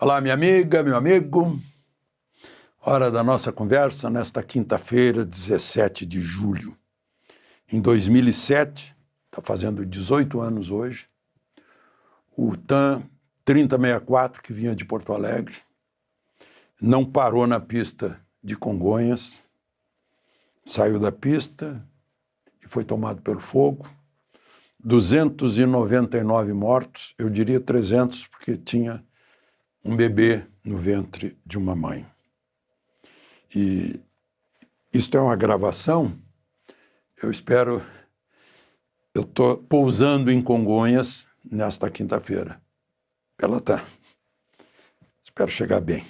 Olá, minha amiga, meu amigo. Hora da nossa conversa nesta quinta-feira, 17 de julho. Em 2007, está fazendo 18 anos hoje, o TAM 3064, que vinha de Porto Alegre, não parou na pista de Congonhas, saiu da pista e foi tomado pelo fogo. 299 mortos, eu diria 300, porque tinha um bebê no ventre de uma mãe. E isto é uma gravação, eu estou pousando em Congonhas nesta quinta-feira, pela TAM. Espero chegar bem.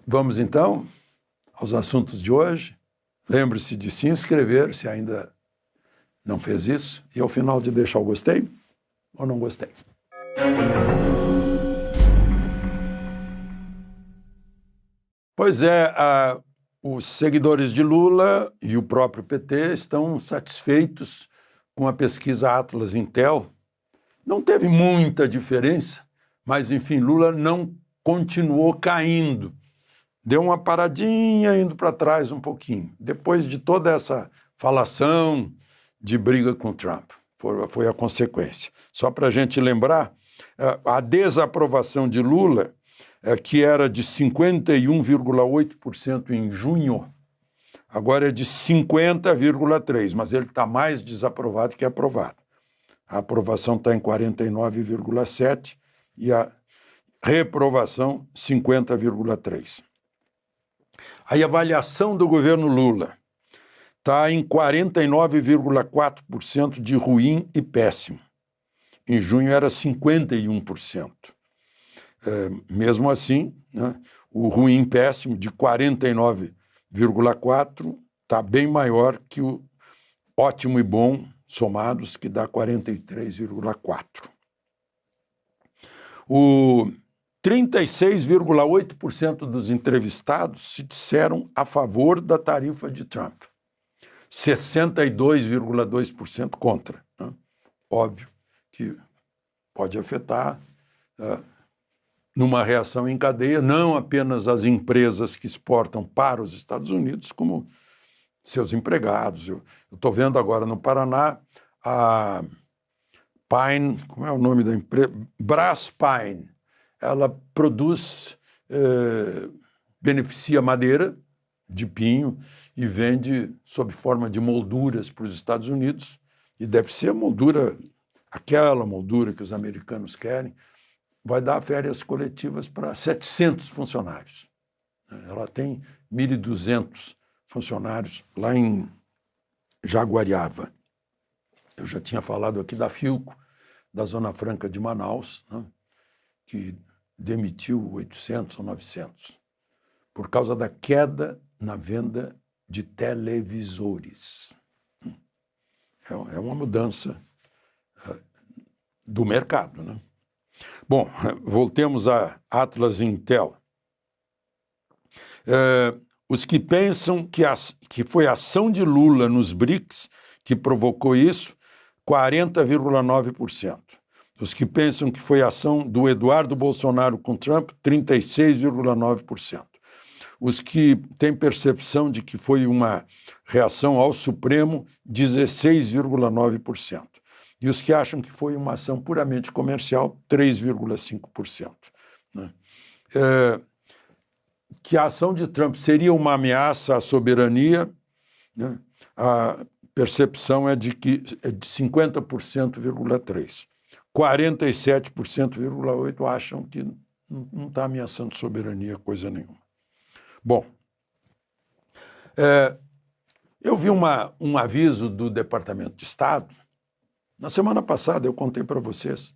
Vamos então aos assuntos de hoje. Lembre-se de se inscrever, se ainda não fez isso, e ao final de deixar o gostei ou não gostei. Pois é, os seguidores de Lula e o próprio PT estão satisfeitos com a pesquisa Atlas Intel. Não teve muita diferença, mas, enfim, Lula não continuou caindo. Deu uma paradinha, indo para trás um pouquinho. Depois de toda essa falação de briga com Trump, foi a consequência. Só para a gente lembrar, a desaprovação de Lula, que era de 51,8% em junho, agora é de 50,3%, mas ele está mais desaprovado que aprovado. A aprovação está em 49,7% e a reprovação 50,3%. A avaliação do governo Lula está em 49,4% de ruim e péssimo. Em junho era 51%. Mesmo assim, né, o ruim e péssimo de 49,4% está bem maior que o ótimo e bom somados, que dá 43,4%. O 36,8% dos entrevistados se disseram a favor da tarifa de Trump. 62,2% contra. Né? Óbvio que pode afetar numa reação em cadeia, não apenas as empresas que exportam para os Estados Unidos, como seus empregados. Eu estou vendo agora no Paraná a Pine, como é o nome da empresa? Braskem. Ela produz, beneficia madeira de pinho e vende sob forma de molduras para os Estados Unidos, e deve ser a moldura, aquela moldura que os americanos querem. Vai dar férias coletivas para 700 funcionários. Ela tem 1.200 funcionários lá em Jaguariava. Eu já tinha falado aqui da Philco, da Zona Franca de Manaus, né, que demitiu 800 ou 900 por causa da queda na venda de televisores. É uma mudança do mercado, né? Bom, voltemos a Atlas Intel. Os que pensam que foi a ação de Lula nos BRICS que provocou isso, 40,9%. Os que pensam que foi a ação do Eduardo Bolsonaro com Trump, 36,9%. Os que têm percepção de que foi uma reação ao Supremo, 16,9%. E os que acham que foi uma ação puramente comercial, 3,5%. Né? Que a ação de Trump seria uma ameaça à soberania, né? A percepção é de 50,3%. 47,8% acham que não está ameaçando soberania coisa nenhuma. Bom, eu vi um aviso do Departamento de Estado. Na semana passada eu contei para vocês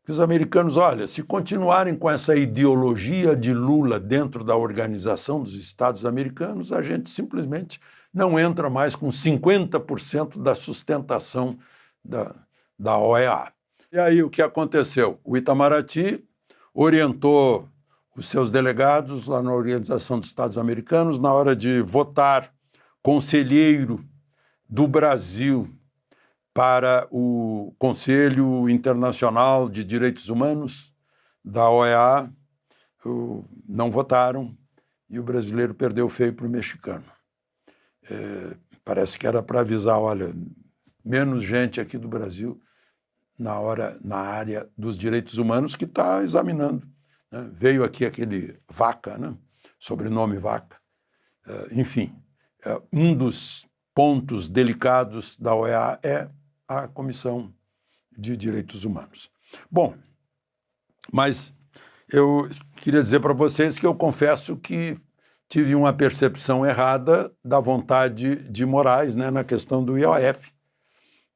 que os americanos, olha, se continuarem com essa ideologia de Lula dentro da Organização dos Estados Americanos, a gente simplesmente não entra mais com 50% da sustentação da OEA. E aí o que aconteceu? O Itamaraty orientou os seus delegados lá na Organização dos Estados Americanos na hora de votar conselheiro do Brasil para o Conselho Internacional de Direitos Humanos, da OEA não votaram e o brasileiro perdeu feio para o mexicano. Parece que era para avisar, olha, menos gente aqui do Brasil na área dos direitos humanos que está examinando. Né? Veio aqui aquele Vaca, né? Sobrenome Vaca. Enfim, um dos pontos delicados da OEA é a Comissão de Direitos Humanos. Bom, mas eu queria dizer para vocês que eu confesso que tive uma percepção errada da vontade de Moraes, né, na questão do IOF,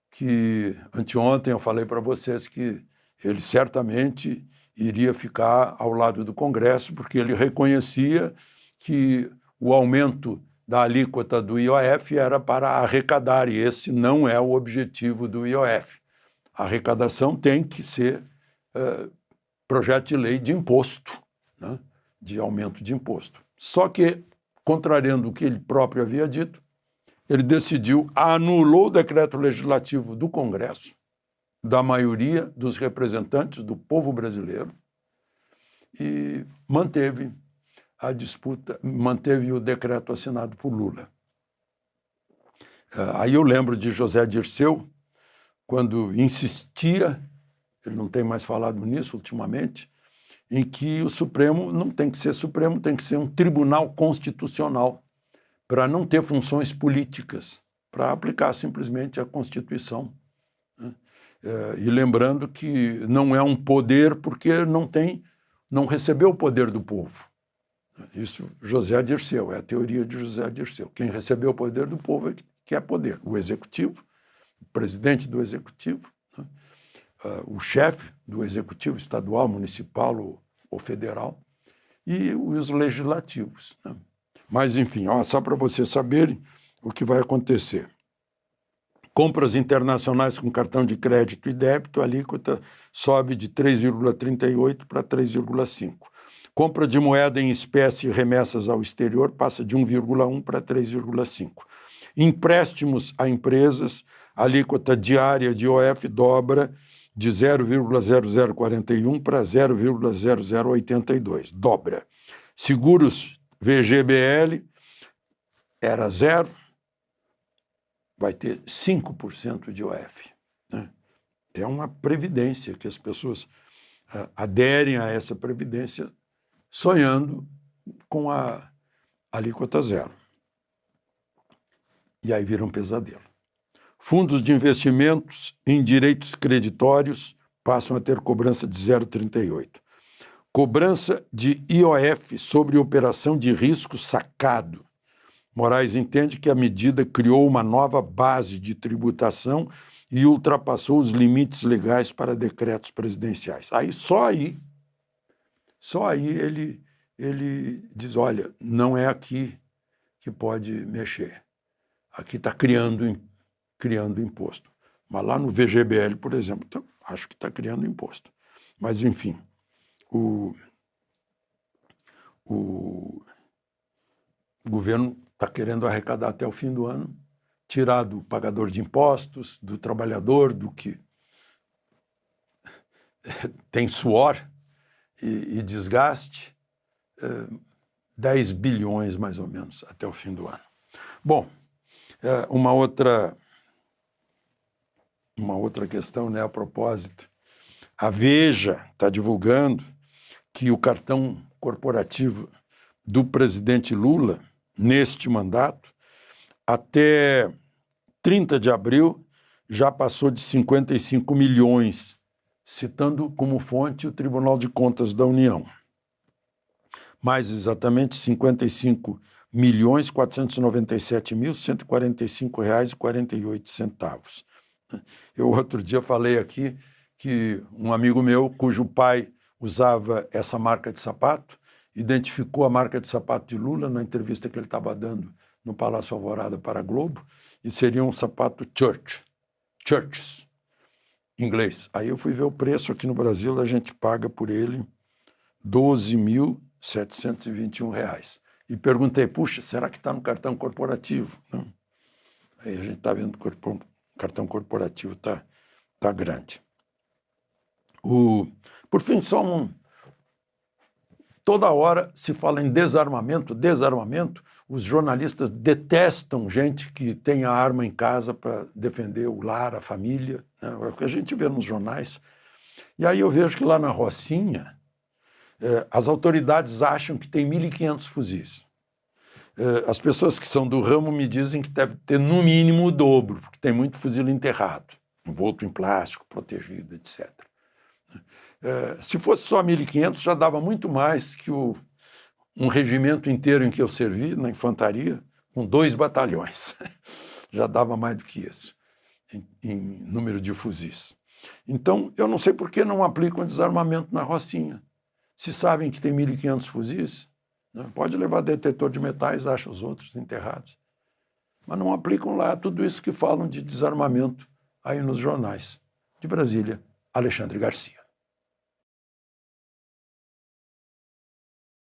que anteontem eu falei para vocês que ele certamente iria ficar ao lado do Congresso, porque ele reconhecia que o aumento da alíquota do IOF era para arrecadar, e esse não é o objetivo do IOF. A arrecadação tem que ser projeto de lei de imposto, né? De aumento de imposto. Só que, contrariando o que ele próprio havia dito, ele decidiu, anulou o decreto legislativo do Congresso, da maioria dos representantes do povo brasileiro, e manteve a disputa, manteve o decreto assinado por Lula. Aí eu lembro de José Dirceu, quando insistia, ele não tem mais falado nisso ultimamente, em que o Supremo não tem que ser Supremo, tem que ser um tribunal constitucional, para não ter funções políticas, para aplicar simplesmente a Constituição. Né? E lembrando que não é um poder porque não recebeu o poder do povo. Isso José Dirceu, é a teoria de José Dirceu. Quem recebeu o poder do povo é que é poder. O executivo, o presidente do executivo, né? O chefe do executivo estadual, municipal ou federal, e os legislativos. Né? Mas, enfim, só para vocês saberem o que vai acontecer. Compras internacionais com cartão de crédito e débito, a alíquota sobe de 3,38 para 3,5. Compra de moeda em espécie e remessas ao exterior passa de 1,1 para 3,5. Empréstimos a empresas, a alíquota diária de IOF dobra de 0,0041 para 0,0082. Dobra. Seguros VGBL era 0, vai ter 5% de IOF. Né? É uma previdência que as pessoas aderem a essa previdência sonhando com a alíquota 0. E aí vira um pesadelo. Fundos de investimentos em direitos creditórios passam a ter cobrança de 0,38. Cobrança de IOF sobre operação de risco sacado. Moraes entende que a medida criou uma nova base de tributação e ultrapassou os limites legais para decretos presidenciais. Só aí ele diz, olha, não é aqui que pode mexer. Aqui está criando imposto. Mas lá no VGBL, por exemplo, acho que está criando imposto. Mas, enfim, o governo está querendo arrecadar até o fim do ano, tirar do pagador de impostos, do trabalhador, do que tem suor e desgaste, 10 bilhões mais ou menos até o fim do ano. Bom, uma outra questão, né, a propósito. A Veja está divulgando que o cartão corporativo do presidente Lula, neste mandato, até 30 de abril, já passou de 55 milhões, citando como fonte o Tribunal de Contas da União. Mais exatamente, 55.497.145,48. Eu outro dia falei aqui que um amigo meu, cujo pai usava essa marca de sapato, identificou a marca de sapato de Lula na entrevista que ele estava dando no Palácio Alvorada para a Globo, e seria um sapato Churches, inglês. Aí eu fui ver o preço aqui no Brasil, a gente paga por ele R$ 12.721. E perguntei, puxa, será que está no cartão corporativo? Não. Aí a gente está vendo que o cartão corporativo está grande. Por fim, só toda hora se fala em desarmamento, desarmamento. Os jornalistas detestam gente que tem a arma em casa para defender o lar, a família, né? É o que a gente vê nos jornais. E aí eu vejo que lá na Rocinha, as autoridades acham que tem 1.500 fuzis. As pessoas que são do ramo me dizem que deve ter no mínimo o dobro, porque tem muito fuzil enterrado, envolto em plástico, protegido, etc. Se fosse só 1.500, já dava muito mais que um regimento inteiro em que eu servi, na infantaria, com 2 batalhões. Já dava mais do que isso, em número de fuzis. Então, eu não sei por que não aplicam desarmamento na Rocinha. Se sabem que tem 1.500 fuzis, né? Pode levar detetor de metais, acha os outros enterrados. Mas não aplicam lá tudo isso que falam de desarmamento aí nos jornais. De Brasília, Alexandre Garcia.